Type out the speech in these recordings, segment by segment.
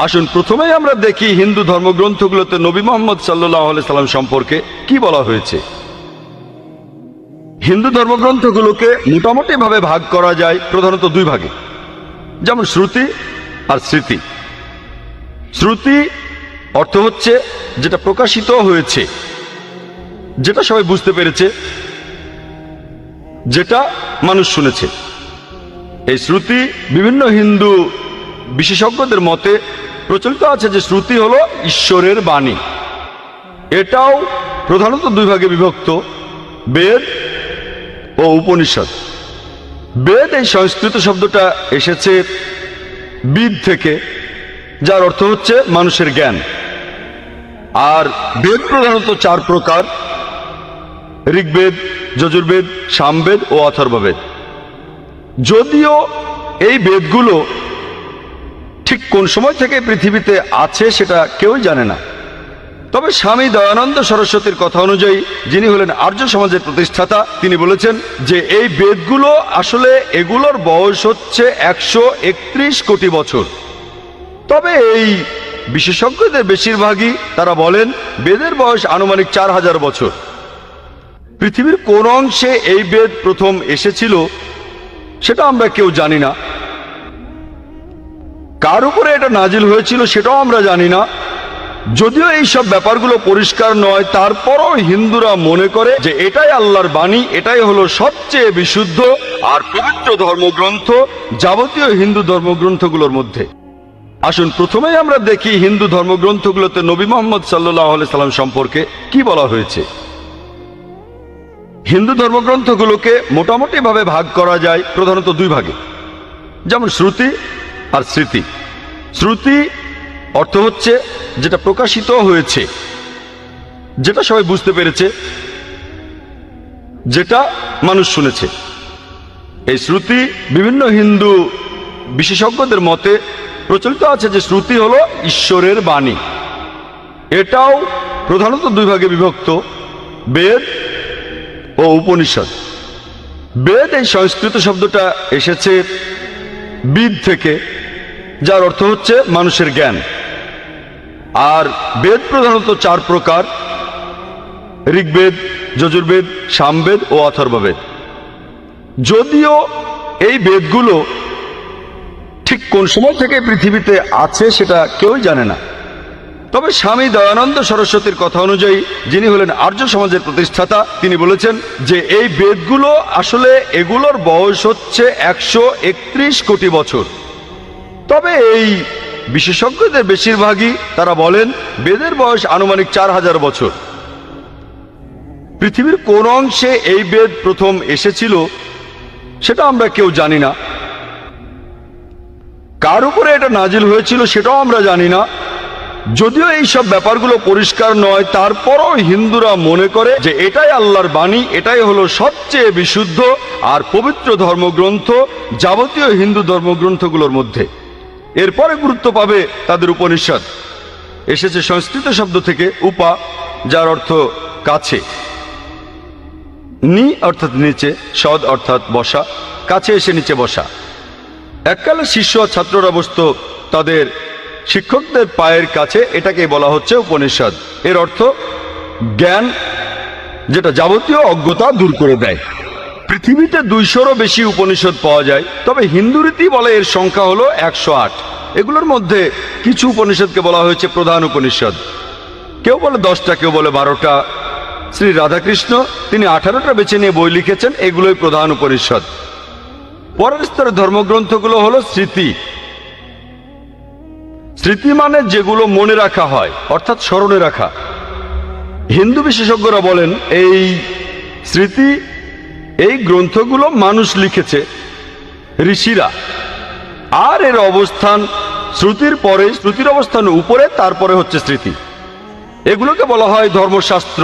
আসুন প্রথমেই আমরা দেখি হিন্দু ধর্মগ্রন্থগুলোতে নবী মুহাম্মদ সাল্লাল্লাহু আলাইহি সাল্লাম সম্পর্কে কি বলা হয়েছে। হিন্দু ধর্মগ্রন্থগুলোকে মোটামুটি ভাবে ভাগ করা যায় প্রধানত দুই ভাগে, যেমন শ্রুতি আর স্মৃতি। শ্রুতি অর্থ হচ্ছে যেটা প্রকাশিত হয়েছে, যেটা সবাই বুঝতে পেরেছে, যেটা মানুষ শুনেছে। এই শ্রুতি বিভিন্ন হিন্দু বিশেষজ্ঞদের মতে প্রচলিত আছে যে শ্রুতি হলো ঈশ্বরের বাণী। এটাও প্রধানত দুই ভাগে বিভক্ত, বেদ ও উপনিষদ। বেদ এই সংস্কৃত শব্দটা এসেছে বিদ থেকে, যার অর্থ হচ্ছে মানুষের জ্ঞান। আর বেদ প্রধানত চার প্রকার: ঋগ্বেদ, যজুর্বেদ, সামবেদ ও অথর্ববেদ। যদিও এই বেদগুলো ঠিক কোন সময় থেকে পৃথিবীতে আছে সেটা কেউই জানে না, তবে স্বামী দয়ানন্দ সরস্বতীর কথা অনুযায়ী, যিনি হলেন আর্য সমাজের প্রতিষ্ঠাতা, তিনি বলেছেন যে এই বেদগুলো আসলে এগুলোর বয়স হচ্ছে 131 কোটি বছর। তবে এই বিশেষজ্ঞদের বেশিরভাগই তারা বলেন বেদের বয়স আনুমানিক 4000 বছর। পৃথিবীর কোন অংশে এই বেদ প্রথম এসেছিল সেটা আমরা কেউ জানি না, কার উপরে এটা নাজিল হয়েছিল সেটাও আমরা জানি না। যদিও এই সব ব্যাপারগুলো পরিষ্কার নয়, তারপরও হিন্দুরা মনে করে যে এটাই আল্লাহর বাণী, এটাই হলো সবচেয়ে বিশুদ্ধ আর পবিত্র ধর্মগ্রন্থ যাবতীয় হিন্দু ধর্মগ্রন্থগুলোর মধ্যে। আসুন প্রথমেই আমরা দেখি হিন্দু ধর্মগ্রন্থগুলোতে নবী মুহাম্মদ সাল্লাল্লাহু আলাইহি সাল্লাম সম্পর্কে কি বলা হয়েছে। হিন্দু ধর্মগ্রন্থগুলোকে মোটামুটি ভাবে ভাগ করা যায় প্রধানত দুই ভাগে, যেমন শ্রুতি আর স্মৃতি। শ্রুতি অর্থ হচ্ছে যেটা প্রকাশিত হয়েছে, যেটা সবাই বুঝতে পেরেছে, যেটা মানুষ শুনেছে। এই শ্রুতি বিভিন্ন হিন্দু বিশেষজ্ঞদের মতে প্রচলিত আছে যে শ্রুতি হলো ঈশ্বরের বাণী। এটাও প্রধানত দুই ভাগে বিভক্ত, বেদ ও উপনিষদ। বেদ এই সংস্কৃত শব্দটা এসেছে বিদ থেকে, যার অর্থ হচ্ছে মানুষের জ্ঞান। আর বেদ প্রধানত চার প্রকার: ঋগ্বেদ, যজুর্বেদ, সামবেদ ও অথর্ববেদ। যদিও এই বেদগুলো ঠিক কোন সময় থেকে পৃথিবীতে আছে সেটা কেউই জানে না, তবে স্বামী দয়ানন্দ সরস্বতীর কথা অনুযায়ী, যিনি হলেন আর্য সমাজের প্রতিষ্ঠাতা, তিনি বলেছেন যে এই বেদগুলো আসলে এগুলোর বয়স হচ্ছে 131 কোটি বছর। তবে এই বিশেষজ্ঞদের বেশিরভাগই তারা বলেন বেদের বয়স আনুমানিক 4000 বছর। পৃথিবীর কোন অংশে এই বেদ প্রথম এসেছিল সেটা আমরা কেউ জানি না, কার উপরে এটা নাজিল হয়েছিল সেটাও আমরা জানি না। যদিও এই সব ব্যাপারগুলো পরিষ্কার নয়, তারপরও হিন্দুরা মনে করে যে এটাই আল্লাহর বাণী, এটাই হলো সবচেয়ে বিশুদ্ধ আর পবিত্র ধর্মগ্রন্থ যাবতীয় হিন্দু ধর্মগ্রন্থগুলোর মধ্যে। এরপরে গুরুত্ব পাবে তাদের উপনিষদ। এসেছে সংস্কৃত শব্দ থেকে উপা, যার অর্থ কাছে, নি অর্থাৎ নিচে, সদ অর্থাৎ বসা, কাছে এসে নিচে বসা। এককালে শিষ্য ছাত্ররা বসত তাদের শিক্ষকদের পায়ের কাছে, এটাকে বলা হচ্ছে উপনিষদ। এর অর্থ জ্ঞান, যেটা যাবতীয় অজ্ঞতা দূর করে দেয়। পৃথিবীতে 200-রও বেশি উপনিষদ পাওয়া যায়, তবে হিন্দু রীতি বলে এর সংখ্যা হলো 108। এগুলোর মধ্যে কিছু উপনিষদকে বলা হয়েছে প্রধান উপনিষদ। কেউ বলে 10টা, কেউ বলে 12টা। শ্রী রাধাকৃষ্ণ তিনি 18টা বেছে নিয়ে বই লিখেছেন, এগুলোই প্রধান উপনিষদ। পরের স্তরের ধর্মগ্রন্থগুলো হলো স্মৃতি। স্মৃতি মানে যেগুলো মনে রাখা হয়, অর্থাৎ স্মরণে রাখা। হিন্দু বিশেষজ্ঞরা বলেন এই স্মৃতি, এই গ্রন্থগুলো মানুষ লিখেছে, ঋষিরা। আর এর অবস্থান শ্রুতির পরে, শ্রুতির অবস্থান উপরে, তারপরে হচ্ছে স্মৃতি। এগুলোকে বলা হয় ধর্মশাস্ত্র,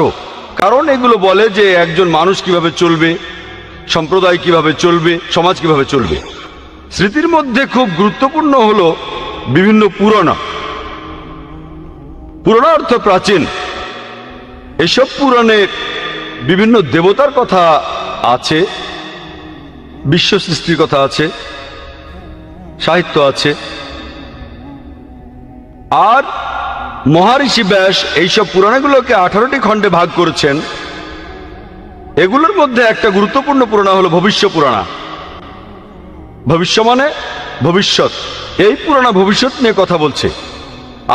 কারণ এগুলো বলে যে একজন মানুষ কিভাবে চলবে, সম্প্রদায় কিভাবে চলবে, সমাজ কিভাবে চলবে। স্মৃতির মধ্যে খুব গুরুত্বপূর্ণ হলো বিভিন্ন পুরাণ। পুরাণ অর্থ প্রাচীন। এসব পুরাণে বিভিন্ন দেবতার কথা আছে, বিশ্ব সৃষ্টির কথা আছে, সাহিত্য আছে। আর মহারিষি ব্যাস এইসব পুরাণগুলোকে 18টি খণ্ডে ভাগ করেছেন। এগুলোর মধ্যে একটা গুরুত্বপূর্ণ পুরাণ হলো ভবিষ্য পুরাণ। ভবিষ্য মানে ভবিষ্যৎ। এই পুরাণ ভবিষ্যৎ নিয়ে কথা বলছে।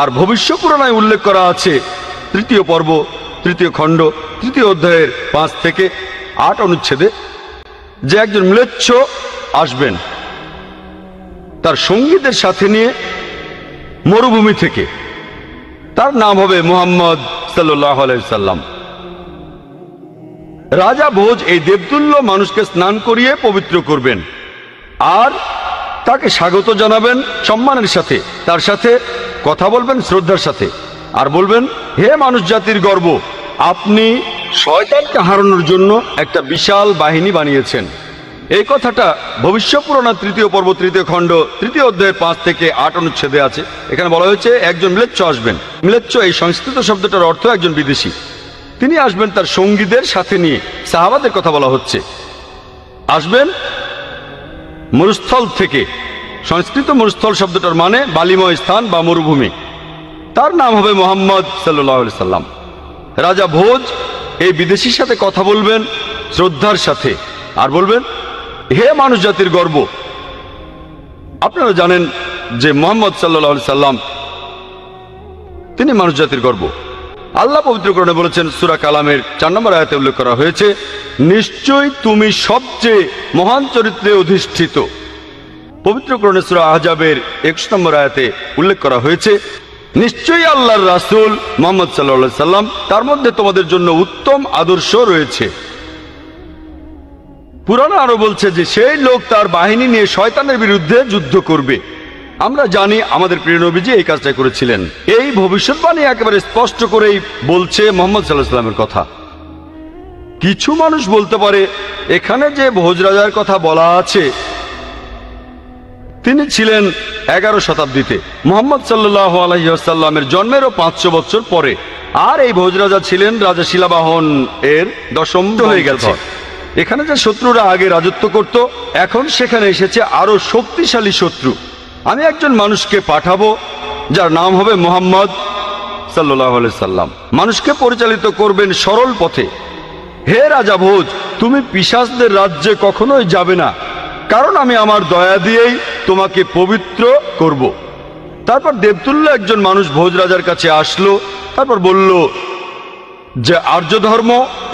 আর ভবিষ্য পুরাণে উল্লেখ করা আছে 3য় পর্ব 3য় খণ্ড 3য় অধ্যায়ের 5 থেকে 8 অনুচ্ছেদে যে একজন ম্লেচ্ছ আসবেন তার সঙ্গীদের সাথে নিয়ে মরুভূমি থেকে। তার নাম হবে মুহাম্মদ সাল্লাল্লাহু আলাইহি সাল্লাম। রাজা ভোজ এই দেবতুল্য মানুষকে স্নান করিয়ে পবিত্র করবেন আর তাকে স্বাগত জানাবেন সম্মানের সাথে, তার সাথে কথা বলবেন শ্রদ্ধার সাথে, আর বলবেন, হে মানুষ জাতির গর্ব, আপনি শয়তানকে হারানোর জন্য একটা বিশাল বাহিনী বানিয়েছেন। এই কথাটা ভবিষ্য পুরাণ 3য় পর্ব 3য় খণ্ড 3য় অধ্যায়ের 5 থেকে 8 অনুচ্ছেদে আছে। এখানে বলা হয়েছে একজন ম্লেচ্ছ আসবেন। ম্লেচ্ছ এই সংস্কৃত শব্দটার অর্থ একজন বিদেশি। তিনি আসবেন তার সঙ্গীদের সাথে নিয়ে। সাহাবাদের কথা বলা হচ্ছে। আসবেন মরুস্থল থেকে। সংস্কৃত মরুস্থল শব্দটার মানে বালিময় স্থান বা মরুভূমি। তার নাম হবে মুহাম্মদ সাল্লাল্লাহু আলাইহি সাল্লাম। রাজা ভোজ এই বিদেশির সাথে কথা বলবেন শ্রদ্ধার সাথে আর বলবেন, হে মানুষ জাতির গর্ব। আপনারা জানেন যে মুহাম্মদ সাল্লাল্লাহু আলাইহি সাল্লাম তিনি মানুষ জাতির গর্ব। আল্লাহ পবিত্রকরণে বলেছেন, সূরা কালামের 4 নম্বর আয়াতে উল্লেখ করা হয়েছে, নিশ্চয়ই তুমি সবচেয়ে মহান চরিত্রে অধিষ্ঠিত। পবিত্রকরণে সূরা আহজাবের 21 নম্বর আয়াতে উল্লেখ করা হয়েছে, নিশ্চয়ই আল্লাহর রাসূল মুহাম্মদ সাল্লাল্লাহু আলাইহি সাল্লাম, তার মধ্যে তোমাদের জন্য উত্তম আদর্শ রয়েছে। পুরাণ আরো বলছে যে সেই লোক তার বাহিনী নিয়ে শয়তানের বিরুদ্ধে যুদ্ধ করবে। আমরা জানি আমাদের প্রিয় নবীজি এই কাজটা করেছিলেন। এই ভবিষ্যৎবাণী একেবারে স্পষ্ট করেই বলছে মুহাম্মদ সাল্লাল্লাহু আলাইহি সাল্লামের কথা। কিছু মানুষ বলতে পারে এখানে যে ভোজ রাজার কথা বলা আছে তিনি ছিলেন 11 শতাব্দীতে, মুহাম্মদ সাল্লাল্লাহু আলাইহি ওয়াসাল্লামের জন্মেরও 500 বছর পরে। আর এই ভোজ রাজা ছিলেন রাজা শিলাবাহন এর 10ম হয়ে গেছে। এখানে যে শত্রুরা আগে রাজত্ব করত, এখন সেখানে এসেছে আরো শক্তিশালী শত্রু। আমি একজন মানুষকে পাঠাবো যার নাম হবে মুহাম্মদ সাল্লাল্লাহু আলাইহি সাল্লাম। মানুষকে পরিচালিত করবেন সরল পথে। হে রাজা ভোজ, তুমি পিশাচদের রাজ্যে কখনোই যাবে না, কারণ আমি আমার দয়া দিয়েই তোমাকে পবিত্র করব। তারপর দেবতুল্য একজন মানুষ ভোজ রাজার কাছে আসলো। তারপর বলল যে আর্য ধর্ম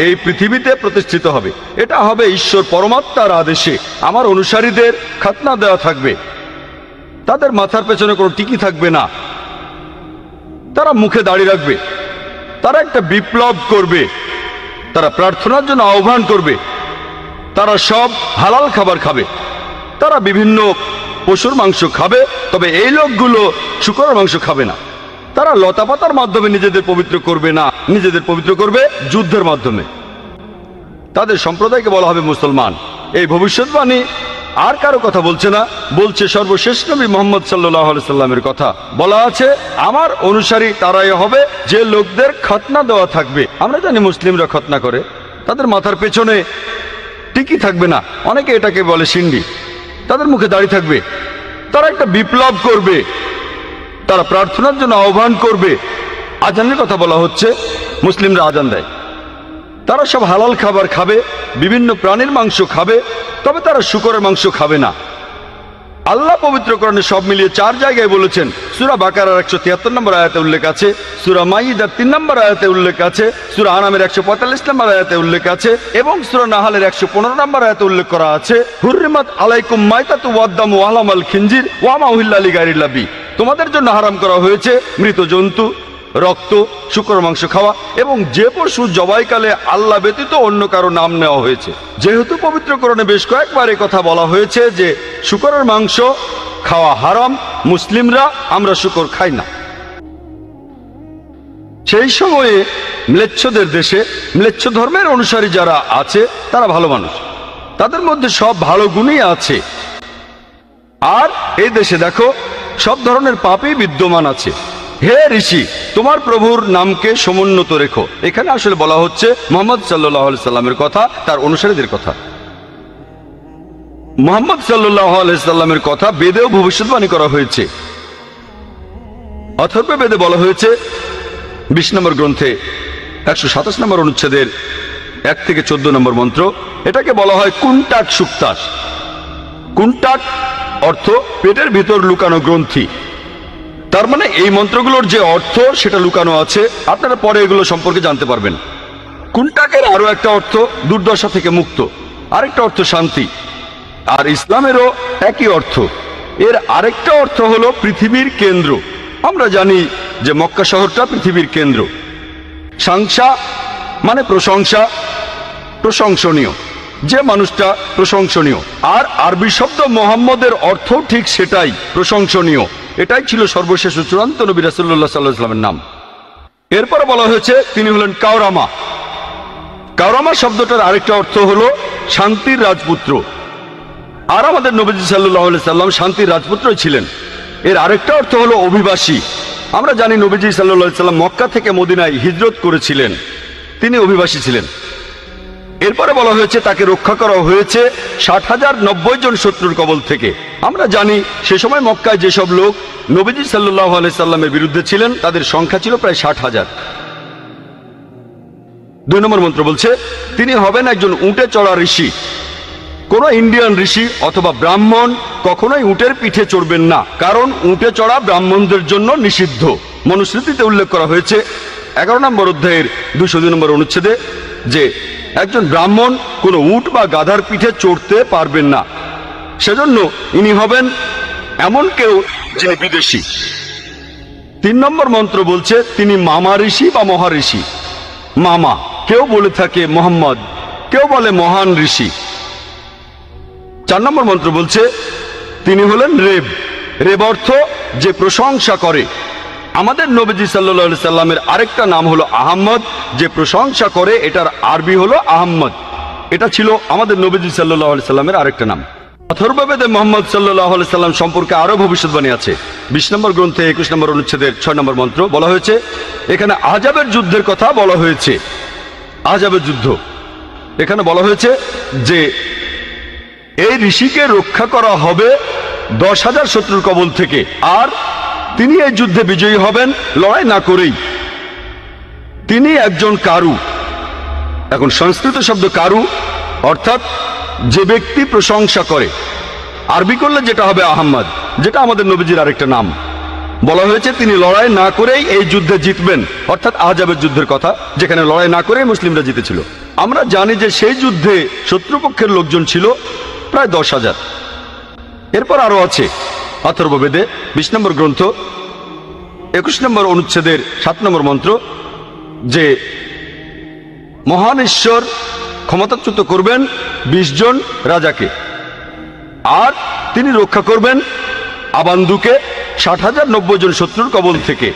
এই পৃথিবীতে প্রতিষ্ঠিত হবে। এটা হবে ঈশ্বর পরমাত্মার আদেশে। আমার অনুসারীদের খাতনা দেওয়া থাকবে। তাদের মাথার পেছনে কোনো টিকি থাকবে না। তারা মুখে দাড়ি রাখবে। তারা একটা বিপ্লব করবে। তারা প্রার্থনার জন্য আহ্বান করবে। তারা সব হালাল খাবার খাবে। তারা বিভিন্ন পশুর মাংস খাবে, তবে এই লোকগুলো শূকরের মাংস খাবে না। তারা লতাপাতার মাধ্যমে নিজেদের পবিত্র করবে না, নিজেদের পবিত্র করবে যুদ্ধের মাধ্যমে। তাদের সম্প্রদায়কে বলা হবে মুসলমান। এই ভবিষ্যৎবাণী আর কারো কথা বলছে না, বলছে সর্বশেষ নবী মুহাম্মদ সাল্লাল্লাহু আলাইহি সাল্লামের কথা। বলা আছে, আমার অনুসারী তারাই হবে যে লোকদের খতনা দেওয়া থাকবে। আমরা জানি মুসলিমরা খতনা করে, তাদের মাথার পেছনে টিকি থাকবে না, অনেকে এটাকে বলে সিন্ডি। তাদের মুখে দাড়ি থাকবে। তারা একটা বিপ্লব করবে। তারা প্রার্থনার জন্য আহ্বান করবে। আজানের কথা বলা হচ্ছে, মুসলিমরা আজান দেয়। তারা সব হালাল খাবার খাবে, বিভিন্ন প্রাণীর মাংস খাবে, তবে তারা শূকরের মাংস খাবে না। আল্লাহ পবিত্র কোরআনে সব মিলিয়ে 4 জায়গায় বলেছেন। সূরা বাকারার 173 নম্বর আয়াতে উল্লেখ আছে, সূরা মাইদার 3 নম্বর আয়াতে উল্লেখ আছে, সূরা আনামের 145 নম্বর আয়াতে উল্লেখ আছে এবং সূরা নাহালের 115 নম্বর আয়াতে উল্লেখ করা আছে, হুররিমাত আলাইকুম মাইতাতু ওয়াদ-দামু ওয়া লাহমুল খিনজির ওয়া মা উহিল্লা লিগাইরিল্লাহ বি। তোমাদের জন্য হারাম করা হয়েছে মৃত জন্তু, রক্ত, শূকর মাংস খাওয়া এবং যে পশু জবাইকালে আল্লাহ ব্যতীত অন্য কারো নাম নেওয়া হয়েছে। যেহেতু পবিত্র কোরআনে বেশ কয়েকবার এই কথা বলা হয়েছে যে শূকরের মাংস খাওয়া হারাম, মুসলিমরা আমরা শূকর খাই না। সেই সময়ে ম্লেচ্ছদের দেশে ম্লেচ্ছ ধর্মের অনুসারী যারা আছে তারা ভালো মানুষ, তাদের মধ্যে সব ভালো গুণই আছে। আর এই দেশে দেখো সব ধরনের পাপই বিদ্যমান আছে। হে ঋষি, তোমার প্রভুর নামকে সমুন্নত রেখো। এখানে আসলে বলা হচ্ছে মুহাম্মদ সাল্লাল্লাহু আলাইহি সাল্লামের কথা, তার অনুসারীদের কথা। মুহাম্মদ সাল্লাল্লাহু আলাইহি সাল্লামের কথা বেদেও ভবিষ্যৎবাণী করা হয়েছে। অথর্ববেদে বলা হয়েছে 20 নম্বর গ্রন্থে 127 নম্বর অনুচ্ছেদের 1 থেকে 14 নম্বর মন্ত্র, এটাকে বলা হয় কুণ্টাক সুক্তাস। কুণ্টাক অর্থ পেটের ভিতর লুকানো গ্রন্থি। তার মানে এই মন্ত্রগুলোর যে অর্থ সেটা লুকানো আছে, আপনারা পরে এগুলো সম্পর্কে জানতে পারবেন। কুণ্টাকের আরো একটা অর্থ দুর্দশা থেকে মুক্ত, আরেকটা অর্থ শান্তি, আর ইসলামেরও একই অর্থ। এর আরেকটা অর্থ হলো পৃথিবীর কেন্দ্র। আমরা জানি যে মক্কা শহরটা পৃথিবীর কেন্দ্র। সাংসা মানে প্রশংসা, প্রশংসনীয়, যে মানুষটা প্রশংসনীয়। আর আরবি শব্দ মোহাম্মদের অর্থ ঠিক সেটাই, প্রশংসনীয়। এটাই ছিল সর্বশেষ ও চূড়ান্ত নবী রাসূলুল্লাহ সাল্লাল্লাহু আলাইহি ওয়াসাল্লামের নাম। এরপর বলা হয়েছে তিনি হলেন কাওরামা। কাওরামা শব্দটার আরেকটা অর্থ হলো শান্তির রাজপুত্র। আর আমাদের নবীজি সাল্লাল্লাহু আলাইহি সাল্লাম শান্তির রাজপুত্রই ছিলেন। এর আরেকটা অর্থ হলো অভিবাসী। আমরা জানি নবীজি সাল্লাল্লাহু আলাইহি সাল্লাম মক্কা থেকে মদিনায় হিজরত করেছিলেন, তিনি অভিবাসী ছিলেন। এরপরে বলা হয়েছে তাকে রক্ষা করা হয়েছে 60,090 জন শত্রুর কবল থেকে। আমরা জানি সে সময় মক্কায় যেসব লোক নবীজি সাল্লাল্লাহু আলাইহি সাল্লামের বিরুদ্ধে ছিলেন তাদের সংখ্যা ছিল প্রায় 60,000। 2 নম্বর মন্ত্র বলছে তিনি হবেন একজন উটে চড়া ঋষি। কোন ইন্ডিয়ান ঋষি অথবা ব্রাহ্মণ কখনোই উটের পিঠে চড়বেন না, কারণ উটে চড়া ব্রাহ্মণদের জন্য নিষিদ্ধ। মনুস্মৃতিতে উল্লেখ করা হয়েছে 11 নম্বর অধ্যায়ের 202 নম্বর অনুচ্ছেদে যে একজন ব্রাহ্মণ কোনো উট বা গাধার পিঠে চড়তে পারবেন না। সেজন্য ইনি হবেন এমন কেউ যিনি বিদেশি। 3 নম্বর মন্ত্র বলছে তিনি মামা ঋষি বা মহাঋষি। মামা, কেউ বলে থাকে মোহাম্মদ, কেউ বলে মহান ঋষি। 4 নম্বর মন্ত্র বলছে তিনি হলেন রেব। রেব অর্থ যে প্রশংসা করে। আমাদের নবীজি সাল্লাল্লাহু আলাইহি সাল্লামের আরেকটা নাম হলো আহম্মদ, যে প্রশংসা করে, এটার আরবি হলো আহম্মদ। এটা ছিল আমাদের নবীজি সাল্লাল্লাহু আলাইহি সাল্লামের আরেকটা নাম। অথর্ববেদে মুহাম্মদ সাল্লাল্লাহু আলাইহি সাল্লাম সম্পর্কে আরো ভবিষ্যৎবাণী আছে। 20 নম্বর গ্রন্থে 21 নম্বর অনুচ্ছেদের 6 নম্বর মন্ত্র বলা হয়েছে, এখানে আহজাবের যুদ্ধের কথা বলা হয়েছে। আহজাবের যুদ্ধ এখানে বলা হয়েছে যে এই ঋষিকে রক্ষা করা হবে 10,000 শত্রুর কবল থেকে, আর তিনি এই যুদ্ধে বিজয়ী হবেন লড়াই না করেই। তিনি একজন কারু। এখন সংস্কৃত শব্দ কারু অর্থাৎ যে ব্যক্তি প্রশংসা করে, আরবি করলে যেটা হবে আহম্মদ, যেটা আমাদের নবীজির আরেকটা নাম। বলা হয়েছে তিনি লড়াই না করেই এই যুদ্ধে জিতবেন, অর্থাৎ আহজাবের যুদ্ধের কথা, যেখানে লড়াই না করেই মুসলিমরা জিতেছিল। আমরা জানি যে সেই যুদ্ধে শত্রুপক্ষের লোকজন ছিল প্রায় 10,000। এরপর আরো আছে অথর্ববেদে 20 নম্বর গ্রন্থ 21 নম্বর অনুচ্ছেদের 7 নম্বর মন্ত্র যে মহান ঈশ্বর ক্ষমতাচ্যুত করবেন 20 জন রাজাকে, আর তিনি রক্ষা করবেন আবান্দুকে 60,090 জন শত্রুর কবল থেকে।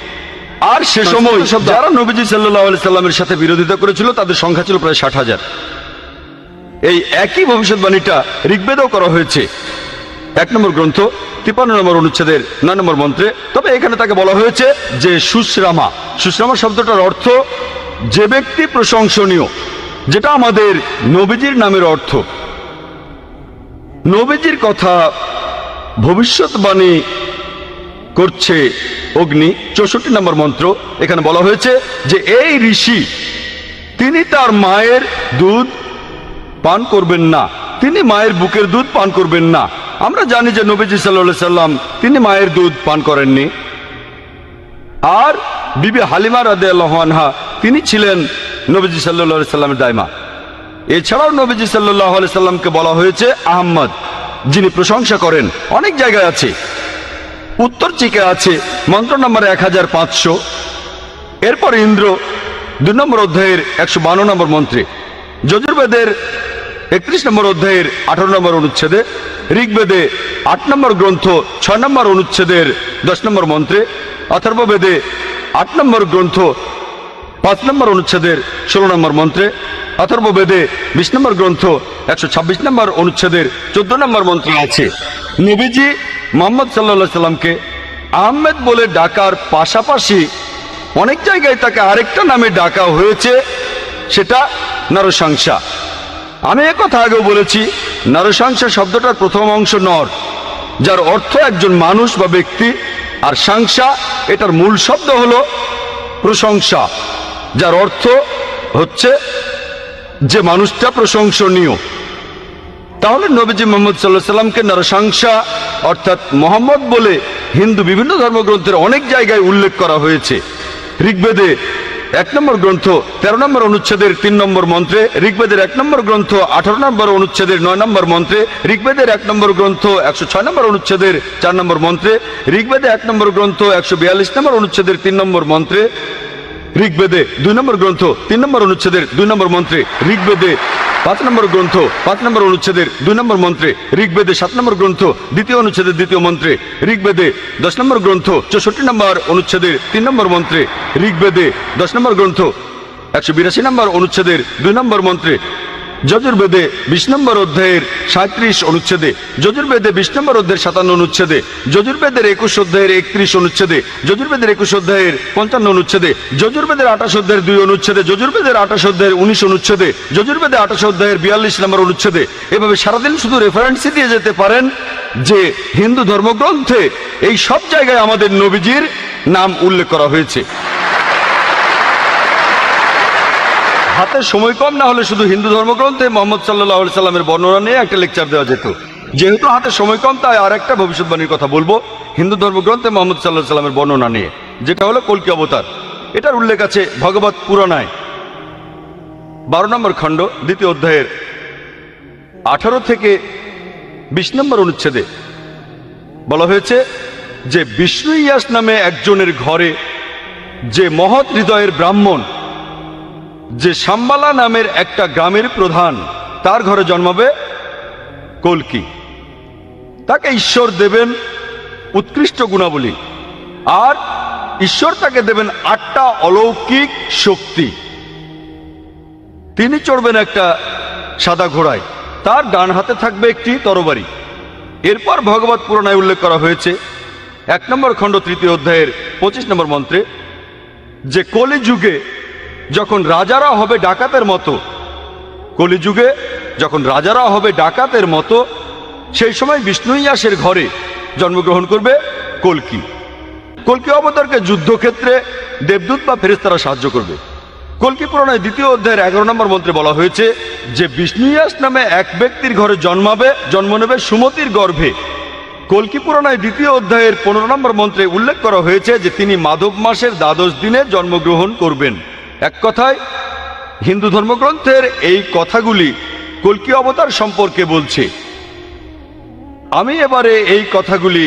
আর সে সময় যারা নবীজি সাল্লাল্লাহু আলাইহি সাল্লামের সাথে বিরোধিতা করেছিল তাদের সংখ্যা ছিল প্রায় 60,000। এই একই ভবিষ্যৎবাণীটা ঋগ্বেদেও করা হয়েছে 1 নম্বর গ্রন্থ 53 নম্বর অনুচ্ছেদের 9 নম্বর মন্ত্রে। তবে এখানে তাকে বলা হয়েছে যে সুশ্রামা। সুশ্রামা শব্দটার অর্থ যে ব্যক্তি প্রশংসনীয়, যেটা আমাদের নবীজির নামের অর্থ। নবীজির কথা ভবিষ্যৎবাণী করছে অগ্নি 64 নম্বর মন্ত্র। এখানে বলা হয়েছে যে এই ঋষি তিনি তার মায়ের দুধ পান করবেন না, তিনি মায়ের বুকের দুধ পান করবেন না। আমরা জানি যে নবীজি সাল্লাল্লাহু আলাইহি সাল্লাম তিনি মায়ের দুধ পান করেননি। আর বিবি হালিমা রাদিয়াল্লাহু আনহা তিনি ছিলেন নবীজি সাল্লাল্লাহু আলাইহি সাল্লামের দাইমা। এছাড়াও নবীজি সাল্লাল্লাহু আলাইহি সাল্লামকে বলা হয়েছে আহমদ, যিনি প্রশংসা করেন। অনেক জায়গায় আছে, উত্তর চিকে আছে মন্ত্র নম্বর 1500। এরপর ইন্দ্র 2 নম্বর অধ্যায়ের 152 নম্বর মন্ত্রে, যজুর্বেদের 31 নম্বর অধ্যায়ের 18 নম্বর অনুচ্ছেদে, ঋগ্বেদে 8 নম্বর গ্রন্থ 6 নম্বর অনুচ্ছেদের 10 নম্বর মন্ত্রে, অথর্ববেদে 8 নম্বর গ্রন্থ 5 নম্বর অনুচ্ছেদের 16 নম্বর মন্ত্রে, অথর্ববেদে 20 নম্বর গ্রন্থ 126 নম্বর অনুচ্ছেদের 14 নম্বর মন্ত্রে আছে। নবীজি মুহাম্মদ সাল্লাল্লাহু আলাইহি সাল্লামকে আহমেদ বলে ডাকার পাশাপাশি অনেক জায়গায় তাকে আরেকটা নামে ডাকা হয়েছে, সেটা নরশংসা। আমি একথা আগেও বলেছি, নরশংসা শব্দটার প্রথম অংশ নর, যার অর্থ একজন মানুষ বা ব্যক্তি, আর সংসা এটার মূল শব্দ হলো প্রশংসা, যার অর্থ হচ্ছে যে মানুষটা প্রশংসনীয়। তাহলে নবীজি মুহাম্মদ সাল্লাল্লাহু আলাইহি সাল্লামকে নরসংসা অর্থাৎ মোহাম্মদ বলে হিন্দু বিভিন্ন ধর্মগ্রন্থের অনেক জায়গায় উল্লেখ করা হয়েছে। ঋগ্বেদে 1 নম্বর গ্রন্থ 13 নম্বর অনুচ্ছেদের 3 নম্বর মন্ত্রে, ঋগ্বেদের 1 নম্বর গ্রন্থ 18 নম্বর অনুচ্ছেদের 9 নম্বর মন্ত্রে, ঋগ্বেদের 1 নম্বর গ্রন্থ 106 নম্বর অনুচ্ছেদের 4 নম্বর মন্ত্রে, ঋগ্বেদে 1 নম্বর গ্রন্থ 142 নম্বর অনুচ্ছেদের 3 নম্বর মন্ত্রে, ঋগ্বেদে 2 নম্বর গ্রন্থ 3 নম্বর অনুচ্ছেদের 2 নম্বর মন্ত্রে, ঋগ্বেদে 5 নম্বর গ্রন্থ 5 নম্বর অনুচ্ছেদের 2 নম্বর মন্ত্রে, ঋগ্বেদে 7 নম্বর গ্রন্থ 2য় অনুচ্ছেদের 2য় মন্ত্রে, ঋগ্বেদে 10 নম্বর গ্রন্থ 64 নম্বর অনুচ্ছেদের 3 নম্বর মন্ত্রে, ঋগ্বেদে 10 নম্বর গ্রন্থ 182 নম্বর অনুচ্ছেদের 2 নম্বর মন্ত্রে, যজুর্বেদে 20 নম্বর অধ্যায়ের 37 অনুচ্ছেদে, যজুর্বেদে 20 নম্বর অধ্যায়ের 57 অনুচ্ছেদে, যজুর্বেদের 21 অধ্যায়ের 31 অনুচ্ছেদে, যজুর্বেদের 21 অধ্যায়ের 55 অনুচ্ছেদে, যজুর্বেদের 28 অধ্যায়ের 2 অনুচ্ছেদে, যজুর্বেদের 28 অধ্যায়ের 19 অনুচ্ছেদে, যজুর্বেদে 28 অধ্যায়ের 42 নম্বর অনুচ্ছেদে। এভাবে সারাদিন শুধু রেফারেন্সই দিয়ে যেতে পারেন যে হিন্দু ধর্মগ্রন্থে এই সব জায়গায় আমাদের নবীজির নাম উল্লেখ করা হয়েছে। হাতে সময় কম না হলে শুধু হিন্দু ধর্মগ্রন্থে মুহাম্মদ সাল্লাল্লাহু আলাইহি সাল্লামের বর্ণনা নিয়ে একটা লেকচার দেওয়া যেত। যেহেতু হাতে সময় কম, তাই আর একটা ভবিষ্যৎবাণীর কথা বলবো হিন্দু ধর্মগ্রন্থে মুহাম্মদ সাল্লাল্লাহু আলাইহি সাল্লামের বর্ণনা নিয়ে, যেটা হলো কল্কি অবতার। এটার উল্লেখ আছে ভগবত পুরাণায় 12 নম্বর খণ্ড 2য় অধ্যায়ের 18 থেকে 20 নম্বর অনুচ্ছেদে বলা হয়েছে যে বিষ্ণু ইয়াস নামে একজনের ঘরে যে মহৎ হৃদয়ের ব্রাহ্মণ, যে শাম্বালা নামের একটা গ্রামের প্রধান, তার ঘরে জন্মাবে কল্কি। তাকে ঈশ্বর দেবেন উৎকৃষ্ট গুণাবলী, আর ঈশ্বর তাকে দেবেন 8টা অলৌকিক শক্তি। তিনি চড়বেন একটা সাদা ঘোড়ায়, তার ডান হাতে থাকবে একটি তরবারি। এরপর ভগবত পুরাণায় উল্লেখ করা হয়েছে 1 নম্বর খণ্ড 3য় অধ্যায়ের 25 নম্বর মন্ত্রে যে কলিযুগে যখন রাজারা হবে ডাকাতের মতো, কলিযুগে যখন রাজারা হবে ডাকাতের মতো, সেই সময় বিষ্ণু ইয়াসের ঘরে জন্মগ্রহণ করবে কল্কি। কল্কি অবতারকে যুদ্ধক্ষেত্রে দেবদূত বা ফেরেশতারা সাহায্য করবে। কল্কি পুরাণের 2য় অধ্যায়ের 11 নম্বর মন্ত্রে বলা হয়েছে যে বিষ্ণু ইয়াস নামে এক ব্যক্তির ঘরে জন্ম নেবে সুমতির গর্ভে। কল্কি পুরাণের 2য় অধ্যায়ের 15 নম্বর মন্ত্রে উল্লেখ করা হয়েছে যে তিনি মাধব মাসের 12 দিনে জন্মগ্রহণ করবেন। এক কথায় হিন্দু ধর্মগ্রন্থের এই কথাগুলি কল্কি অবতার সম্পর্কে বলছে। আমি এবারে এই কথাগুলি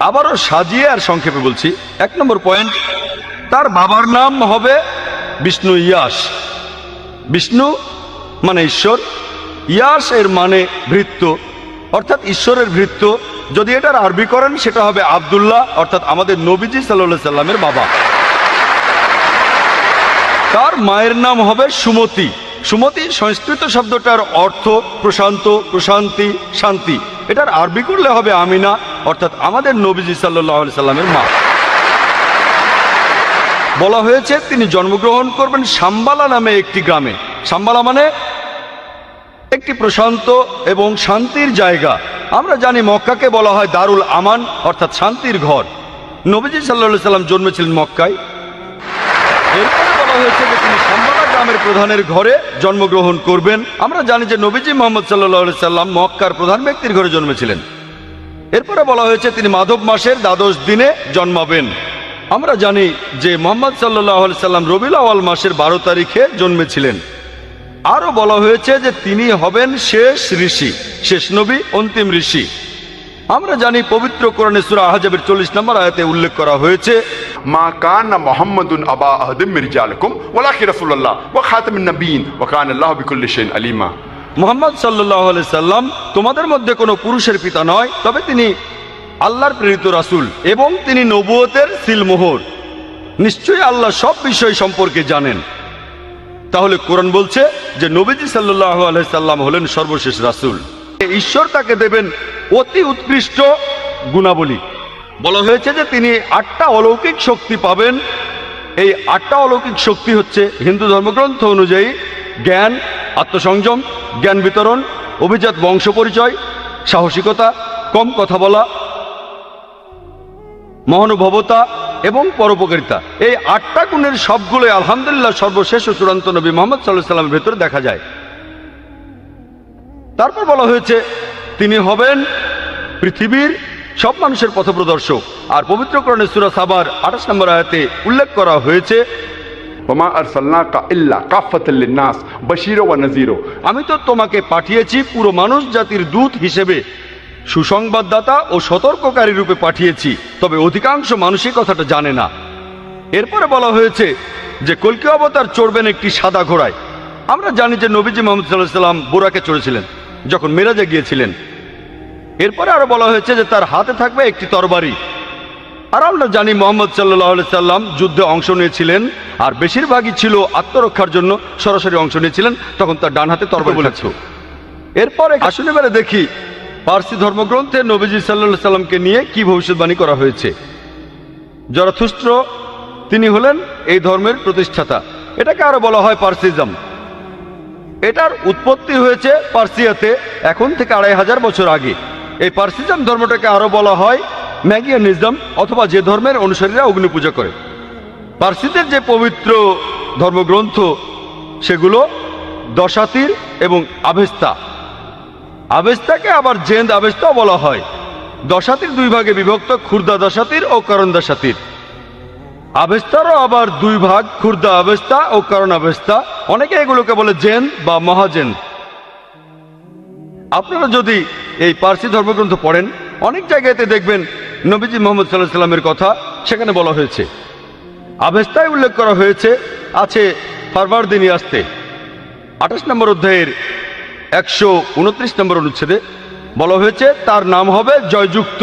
আবারও সাজিয়ে আর সংক্ষেপে বলছি। 1 নম্বর পয়েন্ট, তার বাবার নাম হবে বিষ্ণু ইয়াস। বিষ্ণু মানে ঈশ্বর, ইয়াস এর মানে ভৃত্য, অর্থাৎ ঈশ্বরের ভৃত্য। যদি এটার আরবি করেন সেটা হবে আব্দুল্লাহ, অর্থাৎ আমাদের নবীজি সাল্লাল্লাহু আলাইহি সাল্লামের বাবা। তার মায়ের নাম হবে সুমতি। সুমতি সংস্কৃত শব্দটার অর্থ প্রশান্ত, প্রশান্তি, শান্তি। এটার আরবি করলে হবে আমিনা, অর্থাৎ আমাদের নবীজি সাল্লাল্লাহু আলাইহি সাল্লামের মা। বলা হয়েছে তিনি জন্মগ্রহণ করবেন শাম্বালা নামে একটি গ্রামে। শাম্বালা মানে একটি প্রশান্ত এবং শান্তির জায়গা। আমরা জানি মক্কাকে বলা হয় দারুল আমান, অর্থাৎ শান্তির ঘর। নবীজি সাল্লাল্লাহু আলাইহি সাল্লাম জন্মেছিলেন মক্কায়। এরপরে বলা হয়েছে যে তিনি শাম্বালা গ্রামের প্রধানের ঘরে জন্মগ্রহণ করবেন। আমরা জানি যে নবীজি মুহাম্মদ সাল্লাল্লাহু আলাইহি সাল্লাম মক্কার প্রধান ব্যক্তির ঘরে জন্মেছিলেন। এরপরে বলা হয়েছে তিনি মাধব মাসের 12 দিনে জন্মাবেন। আমরা জানি যে মুহাম্মদ সাল্লাল্লাহু আলাইহি সাল্লাম রবিউল আউয়াল মাসের 12 তারিখে জন্মেছিলেন। আরো বলা হয়েছে যে তিনি হবেন শেষ ঋষি, শেষ নবী, অন্তিম ঋষি। আমরা জানি পবিত্র কোরআনে সূরা আহজাবের 40 নম্বর আয়াতে উল্লেখ করা হয়েছে মা কানা মুহাম্মাদুন আবা আহাদিম মিন রিজালিকুম ওয়ালাকিন রাসূলুল্লাহ ওয়া খাতামুন নবিয়্যিন ওয়া কানা আল্লাহু বিকুল্লি শাইইন আলিমা। মুহাম্মদ সাল্লাল্লাহু আলাইহি সাল্লাম তোমাদের মধ্যে কোনো পুরুষের পিতা নয়, তবে তিনি আল্লাহর প্রেরিত রাসূল এবং তিনি নবুয়তের সিলমোহর। নিশ্চয়ই আল্লাহ সব বিষয় সম্পর্কে জানেন। তাহলে কোরআন বলছে যে নবীজি সাল্লাল্লাহু আলাইহি সাল্লাম হলেন সর্বশেষ রাসূল। ঈশ্বর তাকে দেবেন অতি উৎকৃষ্ট গুণাবলী। বলা হয়েছে যে তিনি 8টা অলৌকিক শক্তি পাবেন। এই 8টা অলৌকিক শক্তি হচ্ছে হিন্দু ধর্মগ্রন্থ অনুযায়ী জ্ঞান, আত্মসংযম, জ্ঞান বিতরণ, অভিজাত বংশ পরিচয়, সাহসিকতা, কম কথা বলা, মহানুভবতা এবং পরোপকারিতা, এই 8টা গুণের সবগুলোই আলহামদুলিল্লাহ সর্বশেষ ও চূড়ান্ত নবী মুহাম্মদ সাল্লাল্লাহু আলাইহি ওয়াসাল্লামের ভেতরে দেখা যায়। তারপর বলা হয়েছে তিনি হবেন পৃথিবীর সব মানুষের পথপ্রদর্শক। আর পবিত্র কোরআনে সূরা সাবার 28 নম্বর আয়াতে উল্লেখ করা হয়েছে, ওমা আরসালনাকা ইল্লা কাফাতাল লিন্নাস বাশীরা ওয়া নাযীরা, আমি তো তোমাকে পাঠিয়েছি পুরো মানুষ জাতির দূত হিসেবে, সুসংবাদদাতা ও সতর্ককারী রূপে পাঠিয়েছি, তবে অধিকাংশ মানুষই কথাটা জানে না। এরপরে বলা হয়েছে যে কল্কি অবতার চড়বেন একটি সাদা ঘোড়ায়। আমরা জানি যে নবীজি মুহাম্মদ সাল্লাল্লাহু আলাইহি ওয়াসাল্লাম বুরাকে চড়েছিলেন যখন মেরাজে গিয়েছিলেন। এরপরে আরো বলা হয়েছে যে তার হাতে থাকবে একটি তরবারি। আর আমরা জানি মুহাম্মদ সাল্লাল্লাহু আলাইহি ওয়াসাল্লাম যুদ্ধে অংশ নিয়েছিলেন, আর বেশিরভাগই ছিল আত্মরক্ষার জন্য সরাসরি অংশ নিয়েছিলেন, তখন তার ডান হাতে তরবারি বলেছ। এরপরে আসুন এবারে দেখি পার্সি ধর্মগ্রন্থে নবীজি সাল্লাল্লাহু আলাইহি ওয়াসাল্লামকে নিয়ে কি ভবিষ্যৎবাণী করা হয়েছে। জরাথুস্ট্র তিনি হলেন এই ধর্মের প্রতিষ্ঠাতা। এটাকে আরো বলা হয় পার্সিজম। এটার উৎপত্তি হয়েছে পার্সিয়াতে এখন থেকে 2500 বছর আগে। এই পার্সিজম ধর্মটাকে আরো বলা হয় ম্যাগিয়ানিজম, অথবা যে ধর্মের অনুসারীরা অগ্নি পূজা করে। পার্সিদের যে পবিত্র ধর্মগ্রন্থ সেগুলো দশাতির এবং আভেস্তা। আভেস্তাকে আবার জেন্দ আভেস্তাও বলা হয়। দশাতির 2 ভাগে বিভক্ত, খুর্দা দশাতির ও করণ দশাতির। আভেস্তারও আবার 2 ভাগ, খুর্দা আভেস্তা ও করণ আভেস্তা। অনেকে এগুলোকে বলে জেন বা মহাজেন। আপনারা যদি এই পার্সি ধর্মগ্রন্থ পড়েন, অনেক জায়গাতে দেখবেন নবীজি মুহাম্মদ সাল্লাল্লাহু আলাইহি ওয়াসাল্লামের কথা সেখানে বলা হয়েছে। আভেস্তায় উল্লেখ করা হয়েছে আছে ফারওয়ার্দিনী আসতে 28 নম্বর অধ্যায়ের 129 নম্বর অনুচ্ছেদে বলা হয়েছে তার নাম হবে জয়যুক্ত,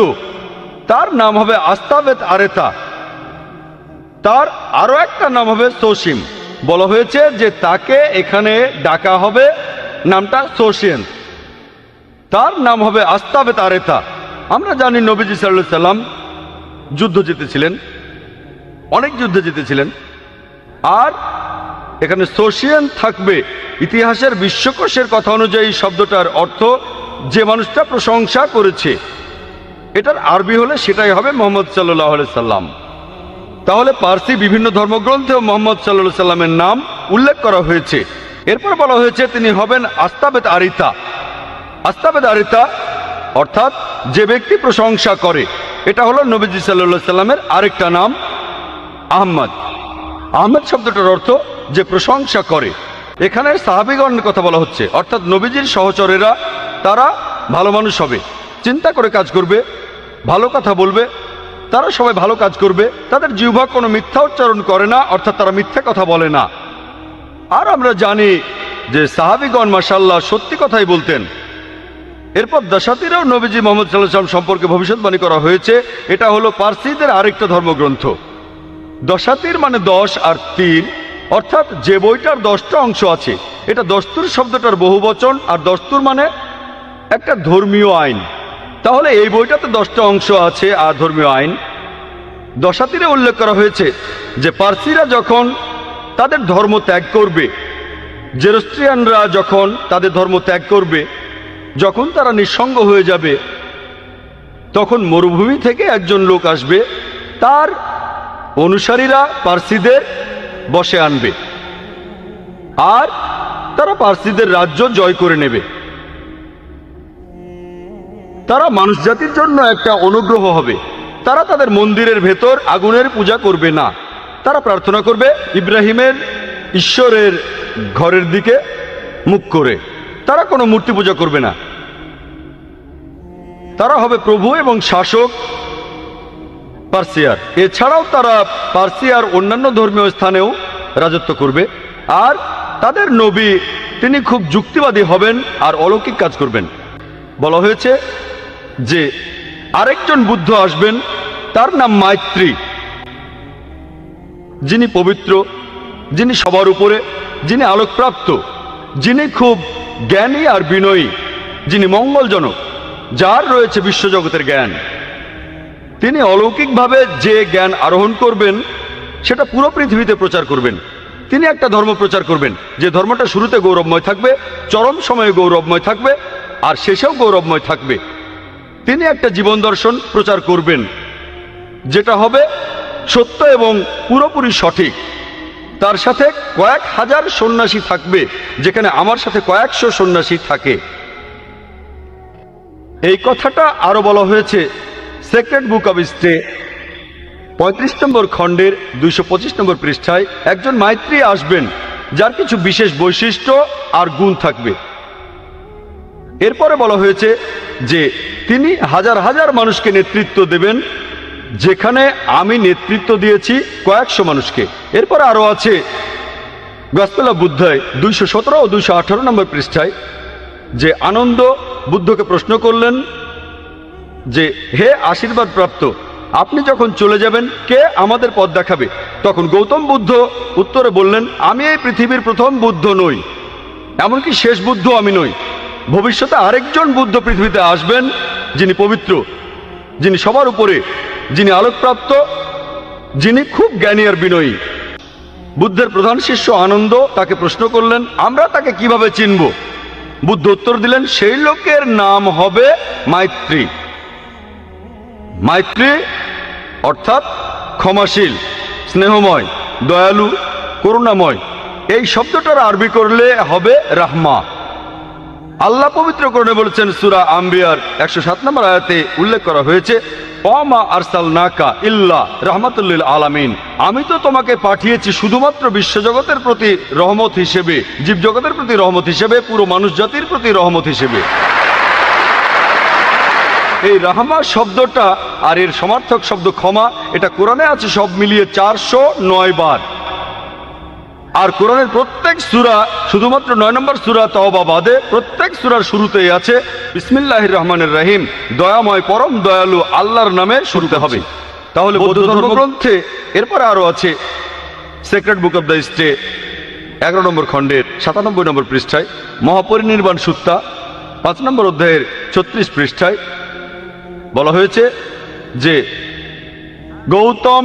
তার নাম হবে আস্তাবেত আরেতা, তার আরো একটা নাম হবে সোসিম। বলা হয়েছে যে তাকে এখানে ডাকা হবে নামটা সোশিয়ান, তার নাম হবে আস্তাবেত আরেতা। আমরা জানি নবীজি সাল্লাল্লাহু আলাইহি ওয়াসাল্লাম যুদ্ধ জিতেছিলেন, অনেক যুদ্ধে জিতেছিলেন। আর এখানে সোশিয়ান থাকবে। ইতিহাসের বিশ্বকোষের কথা অনুযায়ী শব্দটার অর্থ যে মানুষটা প্রশংসা করেছে। এটার আরবি হলে সেটাই হবে মুহাম্মদ সাল্লাল্লাহু আলাইহি সাল্লাম। তাহলে পার্সি বিভিন্ন ধর্মগ্রন্থেও মুহাম্মদ সাল্লাল্লাহু আলাইহি সাল্লামের নাম উল্লেখ করা হয়েছে। এরপর বলা হয়েছে তিনি হবেন আস্তাবেত আরিতা। আস্তাবেত আরিতা অর্থাৎ যে ব্যক্তি প্রশংসা করে, এটা হলো নবীজি সাল্লাল্লাহু আলাইহি সাল্লামের আরেকটা নাম আহমদ। আহমদ শব্দটার অর্থ যে প্রশংসা করে। এখানে সাহাবীগণের কথা বলা হচ্ছে, অর্থাৎ নবীজির সহচরেরা তারা ভালো মানুষ হবে, চিন্তা করে কাজ করবে, ভালো কথা বলবে, তারা সবাই ভালো কাজ করবে, তাদের জিহ্বা কোনো মিথ্যা উচ্চারণ করে না, অর্থাৎ তারা মিথ্যা কথা বলে না। আর আমরা জানি যে সাহাবীগণ মাশাআল্লাহ সত্যি কথাই বলতেন। এরপর দশাতিরেও নবীজি মুহাম্মদ সাল্লাল্লাহু আলাইহি ওয়াসাল্লাম সম্পর্কে ভবিষ্যৎবাণী করা হয়েছে। এটা হলো পার্সিদের আরেকটা ধর্মগ্রন্থ। দশাতির মানে 10 আর 3, অর্থাৎ যে বইটার 10টা অংশ আছে। এটা দস্তুর শব্দটার বহুবচন, আর দস্তুর মানে একটা ধর্মীয় আইন। তাহলে এই বইটাতে 10টা অংশ আছে আর ধর্মীয় আইন। দশাতিরে উল্লেখ করা হয়েছে যে পার্সিরা যখন তাদের ধর্ম ত্যাগ করবে, জেরস্ট্রিয়ানরা যখন তাদের ধর্ম ত্যাগ করবে, যখন তারা নিঃসঙ্গ হয়ে যাবে, তখন মরুভূমি থেকে একজন লোক আসবে, তার অনুসারীরা পার্সিদের বশে আনবে, আর তারা পার্সিদের রাজ্য জয় করে নেবে। তারা মানুষ জাতির জন্য একটা অনুগ্রহ হবে। তারা তাদের মন্দিরের ভেতর আগুনের পূজা করবে না, তারা প্রার্থনা করবে ইব্রাহিমের ঈশ্বরের ঘরের দিকে মুখ করে। তারা কোনো মূর্তি পূজা করবে না। তারা হবে প্রভু এবং শাসক পার্সিয়ার। এছাড়াও তারা পার্সিয়ার অন্যান্য ধর্মীয় স্থানেও রাজত্ব করবে। আর তাদের নবী তিনি খুব যুক্তিবাদী হবেন আর অলৌকিক কাজ করবেন। বলা হয়েছে যে আরেকজন বুদ্ধ আসবেন, তার নাম মাইত্রী, যিনি পবিত্র, যিনি সবার উপরে, যিনি আলোকপ্রাপ্ত, যিনি খুব জ্ঞানী আর বিনয়ী, যিনি মঙ্গলজনক, যার রয়েছে বিশ্বজগতের জ্ঞান। তিনি অলৌকিকভাবে যে জ্ঞান আরোহণ করবেন সেটা পুরো পৃথিবীতে প্রচার করবেন। তিনি একটা ধর্ম প্রচার করবেন যে ধর্মটা শুরুতে গৌরবময় থাকবে, চরম সময়ে গৌরবময় থাকবে, আর শেষেও গৌরবময় থাকবে। তিনি একটা জীবন দর্শন প্রচার করবেন যেটা হবে সত্য এবং পুরোপুরি সঠিক। তার সাথে কয়েক হাজার সন্ন্যাসী থাকবে, যেখানে আমার সাথে কয়েকশো সন্ন্যাসী থাকে। এই কথাটা আরো বলা হয়েছে সেক্রেট বুক অব স্টে 35 নম্বর খণ্ডের 225 নম্বর পৃষ্ঠায়। একজন মাইত্রী আসবেন যার কিছু বিশেষ বৈশিষ্ট্য আর গুণ থাকবে। এরপরে বলা হয়েছে যে তিনি হাজার হাজার মানুষকে নেতৃত্ব দেবেন, যেখানে আমি নেতৃত্ব দিয়েছি কয়েকশো মানুষকে। এরপরে আরো আছে গসপেল অফ বুদ্ধায় 217 ও 218 নম্বর পৃষ্ঠায়, যে আনন্দ বুদ্ধকে প্রশ্ন করলেন যে হে আশীর্বাদ প্রাপ্ত, আপনি যখন চলে যাবেন কে আমাদের পথ দেখাবে? তখন গৌতম বুদ্ধ উত্তরে বললেন, আমি এই পৃথিবীর প্রথম বুদ্ধ নই, এমনকি শেষ বুদ্ধ আমি নই। ভবিষ্যতে আরেকজন বুদ্ধ পৃথিবীতে আসবেন, যিনি পবিত্র, যিনি সবার উপরে, যিনি আলোকপ্রাপ্ত, যিনি খুব জ্ঞানী আর বিনয়ী। বুদ্ধের প্রধান শিষ্য আনন্দ তাকে প্রশ্ন করলেন, আমরা তাকে কিভাবে চিনব? বুদ্ধ উত্তর দিলেন, সেই লোকের নাম হবে মাইত্রী। মাইত্রী অর্থাৎ ক্ষমাশীল, স্নেহময়, দয়ালু, করুণাময়। এই শব্দটার আরবি করলে হবে রাহমা। আল্লাহ পবিত্র কোরআনে বলেছেন, সূরা আম্বিয়ার 107 নম্বর আয়াতে উল্লেখ করা হয়েছে, ওয়ামা আরসালনাকা ইল্লা রাহমাতুল লিল আলামিন, আমি তো তোমাকে পাঠিয়েছি শুধুমাত্র বিশ্বজগতের প্রতি রহমত হিসেবে, জীবজগতের প্রতি রহমত হিসেবে, পুরো মানুষ জাতির প্রতি রহমত হিসেবে। এই রাহমা শব্দটা আর এর সমার্থক শব্দ ক্ষমা, এটা কোরআনে আছে সব মিলিয়ে 409 বার। আর কোরআনের প্রত্যেক সূরা, শুধুমাত্র 9 নম্বর সূরা তাওবা বাদে প্রত্যেক সূরার শুরুতেই আছে বিসমিল্লাহির রহমানির রহিম, দয়াময় পরম দয়ালু আল্লাহর নামে শুরুতে হবে। তাহলে বৌদ্ধ ধর্মগ্রন্থে এরপরে আরো আছে সেক্রেট বুক অব দ্য স্টে 11 নম্বর খণ্ডের 97 নম্বর পৃষ্ঠায়, মহাপরিনির্বাণ সুত্তা 5 নম্বর অধ্যায়ের 36 পৃষ্ঠায় বলা হয়েছে যে গৌতম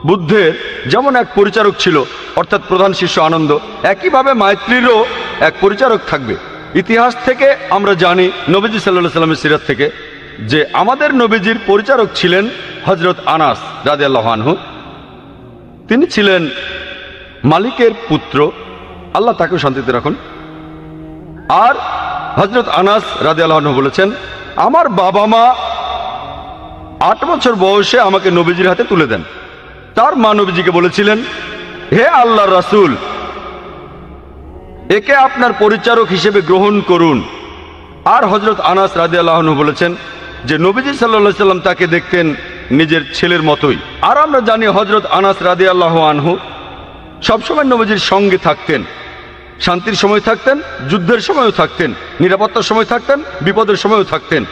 বুদ্ধের যেমন এক পরিচারক ছিল, অর্থাৎ প্রধান শিষ্য আনন্দ, একইভাবে মাইত্রীরও এক পরিচারক থাকবে। ইতিহাস থেকে আমরা জানি, নবীজি সাল্লাল্লাহু আলাইহি সাল্লামের সিরাত থেকে, যে আমাদের নবীজির পরিচারক ছিলেন হযরত আনাস রাদিয়াল্লাহু আনহু। তিনি ছিলেন মালিকের পুত্র, আল্লাহ তাকেও শান্তিতে রাখুন। আর হযরত আনাস রাদিয়াল্লাহু আনহু বলেছেন, আমার বাবা মা 8 বছর বয়সে আমাকে নবীজির হাতে তুলে দেন। তার মা নবীজিকে বলেছিলেন, হে আল্লাহর রাসূল, একে আপনার পরিচারক হিসেবে গ্রহণ করুন। আর হযরত আনাস রাদিয়াল্লাহু আনহু বলেছেন যে নবীজি সাল্লাল্লাহু আলাইহি সাল্লাম তাকে দেখতেন নিজের ছেলের মতোই। আর আমরা জানি হযরত আনাস রাদিয়াল্লাহু আনহু সবসময় নবীজির সঙ্গে থাকতেন, শান্তির সময় থাকতেন, যুদ্ধের সময়ও থাকতেন, নিরাপত্তার সময় থাকতেন, বিপদের সময়ও থাকতেন।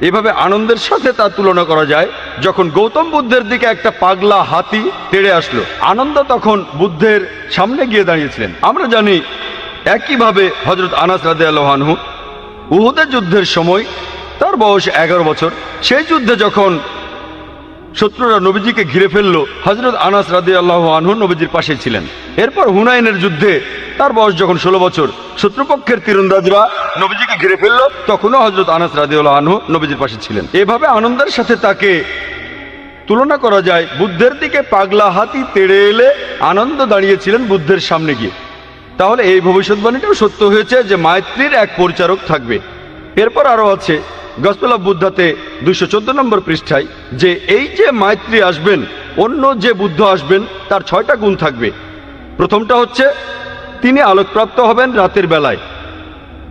এভাবে আনন্দের সাথে তার তুলনা করা যায়। যখন গৌতম বুদ্ধের দিকে একটা পাগলা হাতি তেড়ে আসলো, আনন্দ তখন বুদ্ধের সামনে গিয়ে দাঁড়িয়েছিলেন। আমরা জানি একইভাবে হযরত আনাস রাদিয়াল্লাহু আনহু উহুদের যুদ্ধের সময়, তার বয়স 11 বছর, সেই যুদ্ধে যখন শত্রুরা নবীজিকে ঘিরে ফেললো, হযরত আনাস রাদিয়াল্লাহু আনহু নবীজির পাশে ছিলেন। এরপর হুনাইনের যুদ্ধে তার বয়স যখন 16 বছর, শত্রুপক্ষের তীরন্দাজরা নবীজিকে ঘিরে ফেললো, তখনও হযরত আনাস রাদিয়াল্লাহু আনহু নবীজির পাশে ছিলেন। এভাবে আনন্দের সাথে তাকে তুলনা করা যায়। বুদ্ধের দিকে পাগলা হাতি তেড়ে এলে আনন্দ দাঁড়িয়েছিলেন বুদ্ধের সামনে গিয়ে। তাহলে এই ভবিষ্যৎবাণীটাও সত্য হয়েছে যে মাইত্রীর এক পরিচারক থাকবে। এরপর আরো আছে গসপেল অফ বুদ্ধাতে 214 নম্বর পৃষ্ঠায়, যে এই যে মাইত্রী আসবেন, অন্য যে বুদ্ধ আসবেন, তার 6টা গুণ থাকবে। প্রথমটা হচ্ছে তিনি আলোকপ্রাপ্ত হবেন রাতের বেলায়।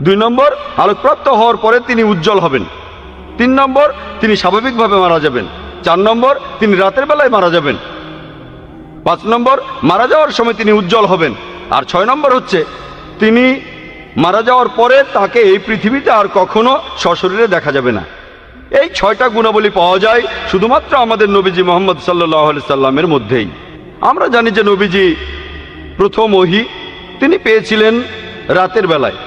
2 নম্বর, আলোকপ্রাপ্ত হওয়ার পরে তিনি উজ্জ্বল হবেন। 3 নম্বর, তিনি স্বাভাবিকভাবে মারা যাবেন। 4 নম্বর, তিনি রাতের বেলায় মারা যাবেন। 5 নম্বর, মারা যাওয়ার সময় তিনি উজ্জ্বল হবেন। আর 6 নম্বর হচ্ছে তিনি মারা যাওয়ার পরে তাকে এই পৃথিবীতে আর কখনো সশরীরে দেখা যাবে না। এই 6টা গুণাবলী পাওয়া যায় শুধুমাত্র আমাদের নবীজি মুহাম্মদ সাল্লাল্লাহু আলাইহি সাল্লামের মধ্যেই। আমরা জানি যে নবীজি প্রথম ওহী তিনি পেয়েছিলেন রাতের বেলায়।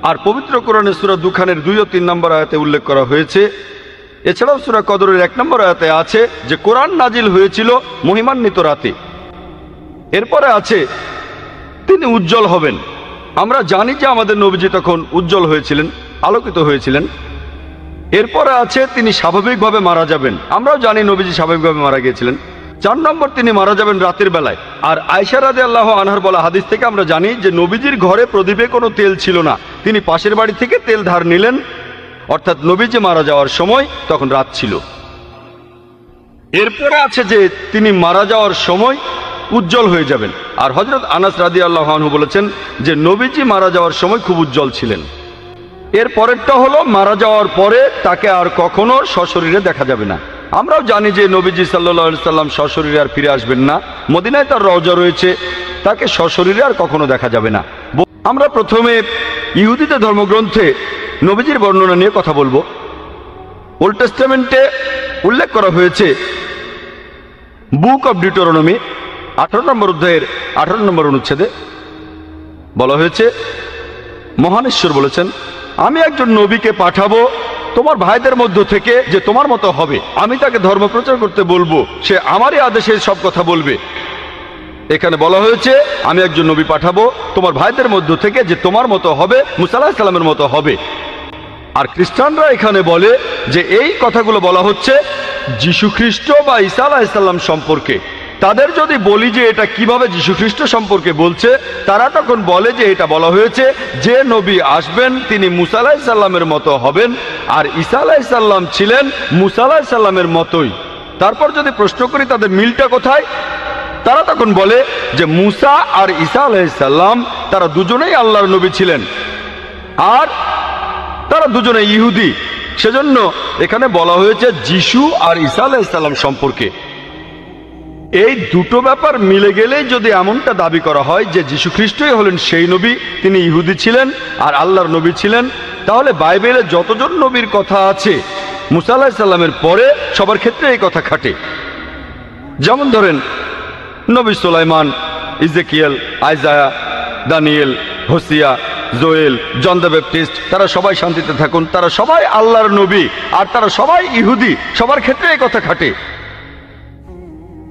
আর পবিত্র কোরআনে সূরা দুখানের 2 ও 3 নম্বর আয়াতে উল্লেখ করা হয়েছে। এছাড়াও সূরা কদরের 1 নম্বর আয়াতে আছে যে কোরআন নাজিল হয়েছিল মহিমান্বিত রাতে। এরপরে আছে তিনি উজ্জ্বল হবেন। আমরা জানি যে আমাদের নবীজি তখন উজ্জ্বল হয়েছিলেন, আলোকিত হয়েছিলেন। এরপরে আছে তিনি স্বাভাবিকভাবে মারা যাবেন। আমরাও জানি নবীজি স্বাভাবিকভাবে মারা গিয়েছিলেন। 4 নম্বর, তিনি মারা যাবেন রাতের বেলায়। আর আয়েশা রাদিয়াল্লাহু আনহার বলা হাদিস থেকে আমরা জানি যে নবীজির ঘরে প্রদীপে কোনো তেল ছিল না, তিনি পাশের বাড়ি থেকে তেল ধার নিলেন, অর্থাৎ নবীজি মারা যাওয়ার সময় তখন রাত ছিল। এরপরে আছে যে তিনি মারা যাওয়ার সময় উজ্জ্বল হয়ে যাবেন। আর হযরত আনাস রাদিয়াল্লাহু আনহু বলেছেন যে নবীজি মারা যাওয়ার সময় খুব উজ্জ্বল ছিলেন। এর পরেরটা হলো মারা যাওয়ার পরে তাকে আর কখনো সশরীরে দেখা যাবে না। আমরাও জানি যে নবীজি সাল্লাল্লাহু আলাইহি সাল্লাম সশরীরে আর ফিরে আসবেন না। মদিনায় তার রওজা রয়েছে, তাকে সশরীরে আর কখনো দেখা যাবে না। আমরা প্রথমে ইহুদিদের ধর্মগ্রন্থে নবীজির বর্ণনা নিয়ে কথা বলবো। ওল্ড টেস্টামেন্টে উল্লেখ করা হয়েছে বুক অব ডিউটেরোনমি 18 নম্বর অধ্যায়ের 18 নম্বর অনুচ্ছেদে বলা হয়েছে, মহান ঈশ্বর বলেছেন, আমি একজন নবীকে পাঠাবো তোমার ভাইদের মধ্য থেকে যে তোমার মতো হবে। আমি তাকে ধর্ম প্রচার করতে বলবো, সে আমারই আদেশে সব কথা বলবে। এখানে বলা হয়েছে আমি একজন নবী পাঠাবো তোমার ভাইদের মধ্য থেকে যে তোমার মতো হবে, মুসা আলাইহিস সালামের মতো হবে। আর খ্রিস্টানরা এখানে বলে যে এই কথাগুলো বলা হচ্ছে যীশু খ্রিস্ট বা ঈসা আলাইহিস সালাম সম্পর্কে। তাদের যদি বলি যে এটা কিভাবে যীশু খ্রিস্ট সম্পর্কে বলছে, তারা তখন বলে যে এটা বলা হয়েছে যে নবী আসবেন তিনি মুসা আলাইহিস সালামের মতো হবেন, আর ঈসা আলাইহিস সালাম ছিলেন মুসা আলাইহিস সালামের মতোই। তারপর যদি প্রশ্ন করি তাদের মিলটা কোথায়, তারা তখন বলে যে মুসা আর ঈসা আলাইহিস সালাম তারা দুজনেই আল্লাহর নবী ছিলেন, আর তারা দুজনে ইহুদি। সেজন্য এখানে বলা হয়েছে যিশু আর ঈসা আলাইহিস সালাম সম্পর্কে। এই দুটো ব্যাপার মিলে গেলেই যদি এমনটা দাবি করা হয় যে যীশু খ্রিস্টই হলেন সেই নবী, তিনি ইহুদি ছিলেন আর আল্লাহর নবী ছিলেন, তাহলে বাইবেলে যতজন নবীর কথা আছে মুসা আলাইহিস সালামের পরে সবার ক্ষেত্রে এই কথা খাটে। যেমন ধরেন নবী Sulaiman, Ezekiel, Isaiah, Daniel, Hosea, Joel, John the Baptist, তারা সবাই শান্তিতে থাকুন, তারা সবাই আল্লাহর নবী আর তারা সবাই ইহুদি। সবার ক্ষেত্রে এই কথা খাটে।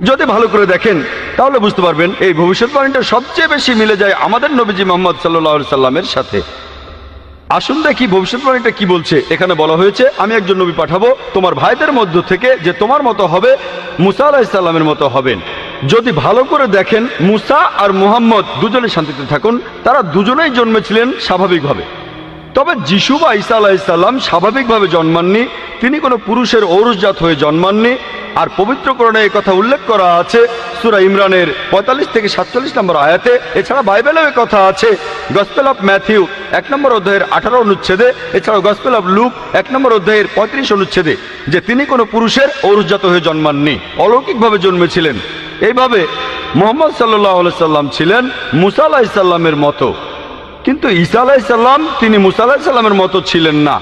যদি ভালো করে দেখেন তাহলে বুঝতে পারবেন এই ভবিষ্যৎবাণীটা সবচেয়ে বেশি মিলে যায় আমাদের নবীজি মুহাম্মদ সাল্লাল্লাহু আলাইহি সাল্লামের সাথে। আসুন দেখি ভবিষ্যৎবাণীটা কি বলছে। এখানে বলা হয়েছে আমি একজন নবী পাঠাবো তোমার ভাইদের মধ্য থেকে যে তোমার মতো হবে, মুসা আলাইহিস সালামের মতো হবেন। যদি ভালো করে দেখেন মুসা আর মুহাম্মদ দুজনে শান্তিতে থাকুন, তারা দুজনেই জন্মেছিলেন স্বাভাবিকভাবে। তবে যিশু বা ঈসা আলাইহিস সালাম স্বাভাবিকভাবে জন্মাননি, তিনি কোনো পুরুষের ঔরসজাত হয়ে জন্মাননি। আর পবিত্র কোরআনে এই কথা উল্লেখ করা আছে সূরা ইমরানের 45 থেকে 47 নম্বর আয়াতে। এছাড়া বাইবেলেও এই কথা আছে গসপেল অফ ম্যাথিউ 1 নম্বর অধ্যায়ের 18 অনুচ্ছেদে, এছাড়াও গসপেল অফ লুক 1 নম্বর অধ্যায়ের 35 অনুচ্ছেদে, যে তিনি কোনো পুরুষের ঔরসজাত হয়ে জন্মাননি, অলৌকিকভাবে জন্মেছিলেন। এইভাবে মুহাম্মদ সাল্লাল্লাহু আলাইহি সাল্লাম ছিলেন মুসা আলাইহিস সালামের মতো, কিন্তু ঈসা আলাইহিস সালাম তিনি মুসা আলাইহিস সালামের মতো ছিলেন না।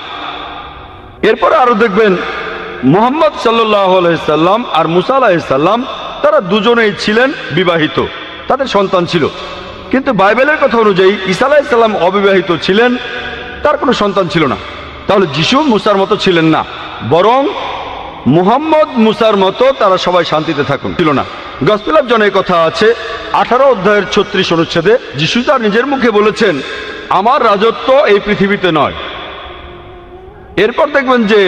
এরপরে আরো দেখবেন মুহাম্মদ সাল্লাল্লাহু আলাইহি সাল্লাম আর মুসা আলাইহিস সালাম তারা দুজনেই ছিলেন বিবাহিত, তাদের সন্তান ছিল। কিন্তু বাইবেলের কথা অনুযায়ী ঈসা আলাইহিস সালাম অবিবাহিত ছিলেন, তার কোনো সন্তান ছিল না। তাহলে যিশু মুসার মতো ছিলেন না, বরং মুহাম্মদ মুসার মতো তারা সবাই শান্তিতে থাকুন ছিল না। গসপেল অফ জনের কথা আছে 18 অধ্যায়ের 36 অনুচ্ছেদে, যিশু তার নিজের মুখে বলেছেন আমার রাজত্ব এই পৃথিবীতে নয়। এরপর দেখবেন যে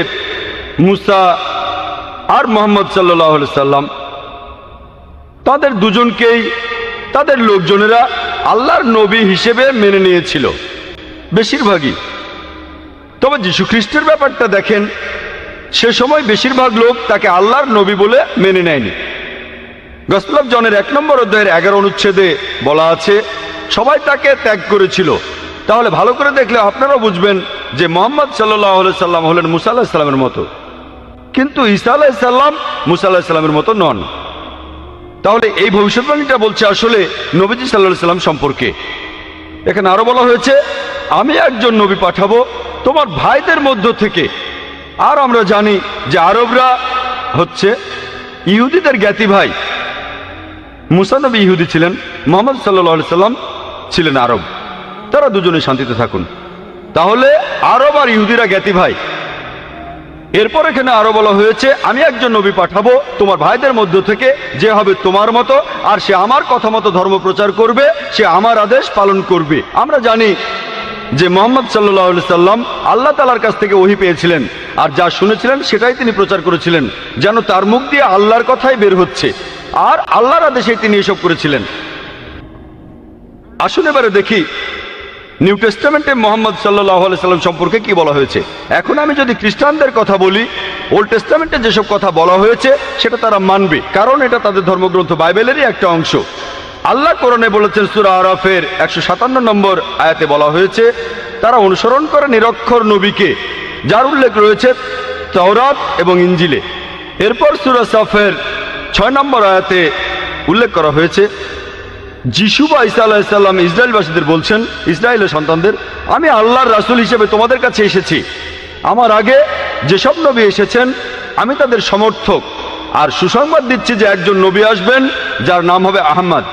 মুসা আর মুহাম্মদ সাল্লাল্লাহু আলাইহি সাল্লাম তাদের দুজনকেই তাদের লোকজনেরা আল্লাহর নবী হিসেবে মেনে নিয়েছিল বেশিরভাগই। তবে যীশু খ্রিস্টের ব্যাপারটা দেখেন, সে সময় বেশিরভাগ লোক তাকে আল্লাহর নবী বলে মেনে নেয়নি। গসপেল অফ জনের 1 নম্বর অধ্যায়ের 11 অনুচ্ছেদে বলা আছে সবাই তাকে ত্যাগ করেছিল। তাহলে ভালো করে দেখলে আপনারাও বুঝবেন যে মুহাম্মদ সাল্লাল্লাহু আলাইহি সাল্লাম হলেন মুসা আলাইহিস সালামের মতো, কিন্তু ঈসা আলাইহিস সালাম মুসা আলাইহিস সালামের মতো নন। তাহলে এই ভবিষ্যৎবাণীটা বলছে আসলে নবীজি সাল্লাল্লাহু আলাইহি সাল্লাম সম্পর্কে। এখানে আরো বলা হয়েছে আমি একজন নবী পাঠাবো তোমার ভাইদের মধ্য থেকে। আর আমরা জানি যে আরবরা হচ্ছে ইহুদিদের জ্ঞাতি ভাই। মুসা নবী ইহুদি ছিলেন, মুহাম্মদ সাল্লাল্লাহু আলাইহি সাল্লাম ছিলেন আরব, তারা দুজনে শান্তিতে থাকুন। তাহলে আরব আর ইহুদিরা জ্ঞাতি ভাই। এরপর এখানে আরো বলা হয়েছে আমি একজন নবী পাঠাবো তোমার ভাইদের মধ্য থেকে যে হবে তোমার মতো, আর সে আমার কথা মতো ধর্ম প্রচার করবে, সে আমার আদেশ পালন করবে। আমরা জানি যে মুহাম্মদ সাল্লাল্লাহু আলাইহি সাল্লাম আল্লাহ তাআলার কাছ থেকে ওহী পেয়েছিলেন, আর যা শুনেছিলেন সেটাই তিনি প্রচার করেছিলেন, যেন তার মুখ দিয়ে আল্লাহর কথাই বের হচ্ছে, আর আল্লাহর আদেশেই তিনি এসব করেছিলেন। আসুন এবারে দেখি নিউ টেস্টামেন্টে মুহাম্মদ সাল্লাল্লাহু আলাইহি সাল্লাম সম্পর্কে কি বলা হয়েছে। এখন আমি যদি খ্রিস্টানদের কথা বলি, ওল্ড টেস্টামেন্টে যেসব কথা বলা হয়েছে সেটা তারা মানবে, কারণ এটা তাদের ধর্মগ্রন্থ বাইবেলেরই একটা অংশ। আল্লাহ কোরআনে বলেছেন, সূরা আরাফের 157 নম্বর আয়াতে বলা হয়েছে, তারা অনুসরণ করে নিরক্ষর নবীকে, যার উল্লেখ রয়েছে তাওরাত এবং ইঞ্জিলে। এরপর সূরা সাফের 6 নম্বর আয়াতে উল্লেখ করা হয়েছে, যিশু বা ঈসা আলাইহিস সালাম ইসরায়েলবাসীদের বলছেন, ইসরায়েলের সন্তানদের, আমি আল্লাহর রাসূল হিসেবে তোমাদের কাছে এসেছি। আমার আগে যেসব নবী এসেছেন আমি তাদের সমর্থক, আর সুসংবাদ দিচ্ছি যে একজন নবী আসবেন যার নাম হবে আহমদ।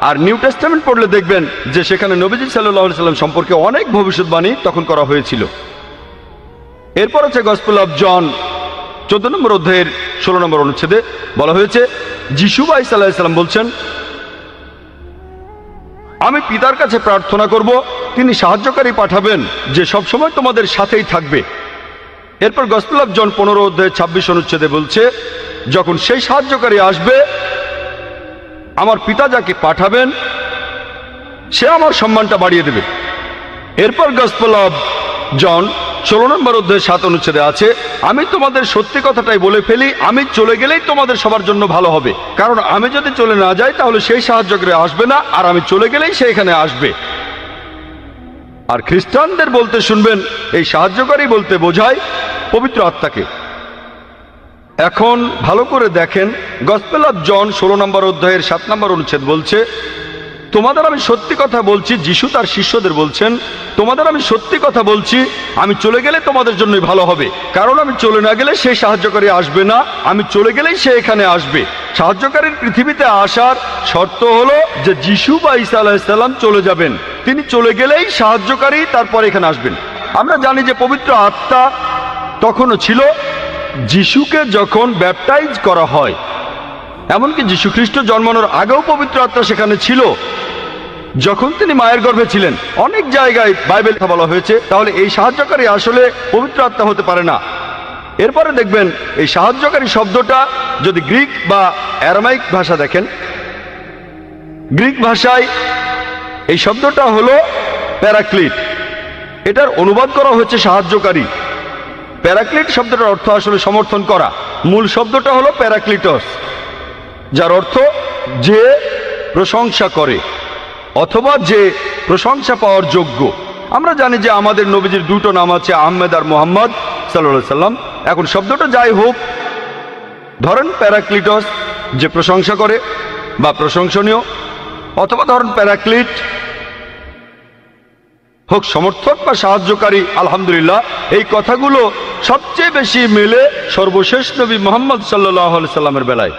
আর নিউ টেস্টামেন্ট পড়লে দেখবেন যে সেখানে নবীজি সাল্লাল্লাহু আলাইহি সাল্লাম সম্পর্কে অনেক ভবিষ্যৎবাণী তখন করা হয়েছিল। এরপর আছে গসপেল অফ জন 14 নম্বর অধ্যায়ের 16 নম্বর অনুচ্ছেদে বলা হয়েছে, যিশু বা ঈসা আলাইহিস সালাম বলছেন, আমি পিতার কাছে প্রার্থনা করব, তিনি সাহায্যকারী পাঠাবেন যে সবসময় তোমাদের সাথেই থাকবে। এরপর গসপেল অফ জন 15 অধ্যায় 26 অনুচ্ছেদে বলছে, যখন সেই সাহায্যকারী আসবে, আমার পিতা যাকে পাঠাবেন সে আমার সম্মানটা বাড়িয়ে দেবে। এরপর গসপেল অফ জন 16 নম্বর অধ্যায় 7 অনুচ্ছেদে আছে, আমি তোমাদের সত্যি কথাটাই বলে ফেলি, আমি চলে গেলেই তোমাদের সবার জন্য ভালো হবে, কারণ আমি যদি চলে না যাই তাহলে সেই সাহায্যকারী আসবে না, আর আমি চলে গেলেই সে এখানে আসবে। আর খ্রিস্টানদের বলতে শুনবেন, এই সাহায্যকারী বলতে বোঝায় পবিত্র আত্মাকে। এখন ভালো করে দেখেন, গসপেল অফ জন 16 নম্বর অধ্যায়ের 7 নম্বর অনুচ্ছেদ বলছে, তোমাদের আমি সত্যি কথা বলছি, যিশু তার শিষ্যদের বলছেন, তোমাদের আমি সত্যি কথা বলছি, আমি চলে গেলে তোমাদের জন্যই ভালো হবে, কারণ আমি চলে না গেলে সেই সাহায্যকারী আসবে না, আমি চলে গেলেই সে এখানে আসবে। সাহায্যকারীর পৃথিবীতে আসার শর্ত হলো যে যিশু বা ঈসা আলাইহিস সালাম চলে যাবেন, তিনি চলে গেলেই সাহায্যকারী তারপর এখানে আসবেন। আমরা জানি যে পবিত্র আত্মা তখনও ছিল যিশুকে যখন ব্যাপটাইজ করা হয়, এমনকি যীশু খ্রিস্ট জন্মানোর আগেও পবিত্র আত্মা সেখানে ছিল, যখন তিনি মায়ের গর্ভে ছিলেন। অনেক জায়গায় বাইবেল কথা বলা হয়েছে, তাহলে এই সাহায্যকারী আসলে পবিত্র আত্মা হতে পারে না। এরপরে দেখবেন এই সাহায্যকারী শব্দটা যদি গ্রিক বা অ্যারামাইক ভাষা দেখেন, গ্রিক ভাষায় এই শব্দটা হলো প্যারাক্লিট, এটার অনুবাদ করা হয়েছে সাহায্যকারী। প্যারাক্লিট শব্দটার অর্থ আসলে সমর্থন করা, মূল শব্দটা হলো প্যারাক্লিটস, যার অর্থ যে প্রশংসা করে অথবা যে প্রশংসা পাওয়ার যোগ্য। আমরা জানি যে আমাদের নবীজির দুটো নাম আছে, আহমেদ আর মোহাম্মদ সাল্লাল্লাহু আলাইহি সাল্লাম। এখন শব্দটা যাই হোক, ধরেন প্যারাক্লিটস যে প্রশংসা করে বা প্রশংসনীয়, অথবা ধরেন প্যারাক্লিট হোক সমর্থক বা সাহায্যকারী। আলহামদুলিল্লাহ, এই কথাগুলো সবচেয়ে বেশি মেলে সর্বশেষ নবী মুহাম্মদ সাল্লাল্লাহু আলাইহি সাল্লামের বেলায়।